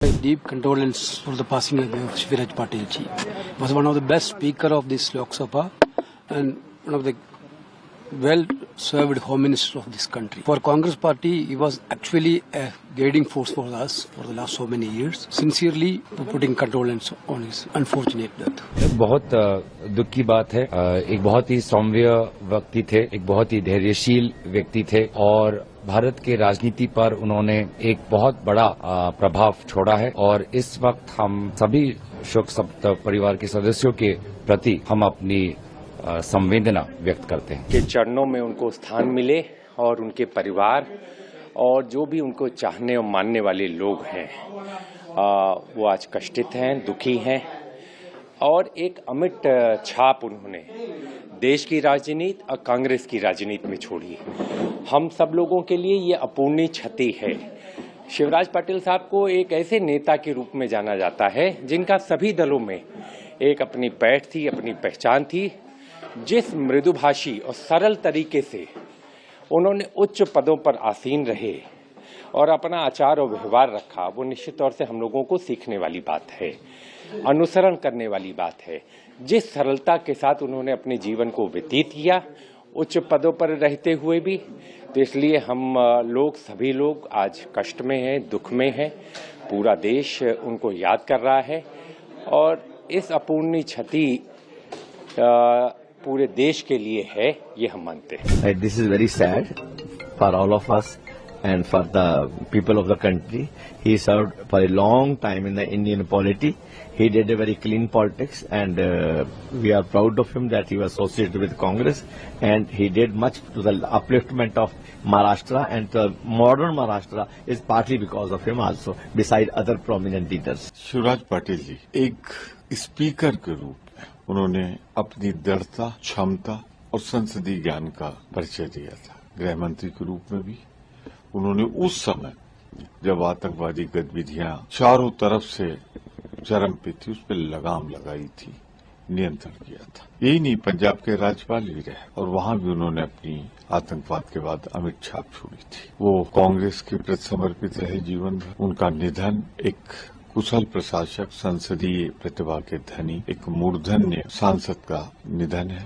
A deep condolence for the passing away of Shivraj Patil ji. He was one of the best speaker of this Lok Sabha and one of the well-served Home Minister of this country. For Congress Party, he was actually a guiding force for us for the last so many years. Sincerely, putting condolence on his unfortunate death. बहुत दुख की बात है। एक बहुत ही सौम्य व्यक्ति थे, एक बहुत ही धैर्यशील व्यक्ति थे और भारत के राजनीति पर उन्होंने एक बहुत बड़ा प्रभाव छोड़ा है और इस वक्त हम सभी शोक संतप्त परिवार के सदस्यों के प्रति हम अपनी संवेदना व्यक्त करते हैं के चरणों में उनको स्थान मिले और उनके परिवार और जो भी उनको चाहने और मानने वाले लोग हैं वो आज कष्टित हैं, दुखी हैं और एक अमिट छाप उन्होंने देश की राजनीति और कांग्रेस की राजनीति में छोड़ी। हम सब लोगों के लिए ये अपूर्णीय क्षति है। शिवराज पाटिल साहब को एक ऐसे नेता के रूप में जाना जाता है जिनका सभी दलों में एक अपनी पैठ थी, अपनी पहचान थी। जिस मृदुभाषी और सरल तरीके से उन्होंने उच्च पदों पर आसीन रहे और अपना आचार और व्यवहार रखा, वो निश्चित तौर से हम लोगों को सीखने वाली बात है, अनुसरण करने वाली बात है। जिस सरलता के साथ उन्होंने अपने जीवन को व्यतीत किया, उच्च पदों पर रहते हुए भी, तो इसलिए हम लोग सभी लोग आज कष्ट में हैं, दुख में हैं। पूरा देश उनको याद कर रहा है और इस अपूर्णीय क्षति पूरे देश के लिए है, ये हम मानते हैं। This is very sad for all of us and for the people of the country. He served for a long time in the Indian polity. He did a very clean politics and we are proud of him that he was associated with Congress and he did much to the upliftment of Maharashtra, and the modern Maharashtra is partly because of him also, beside other prominent leaders. Shivraj Patil ji एक speaker के रूप में उन्होंने अपनी दृढ़ता, क्षमता और संसदीय ज्ञान का परिचय दिया था। गृह मंत्री के रूप में भी उन्होंने उस समय जब आतंकवादी गतिविधियां चारों तरफ से चरम पे थी, उस पर लगाम लगाई थी, नियंत्रण किया था। यही नहीं, पंजाब के राज्यपाल भी रहे और वहां भी उन्होंने अपनी आतंकवाद के बाद अमिट छाप छोड़ी थी। वो कांग्रेस के प्रति समर्पित रहे जीवन भर। उनका निधन एक कुशल प्रशासक, संसदीय प्रतिभा के धनी, एक मूर्धन्य सांसद का निधन है।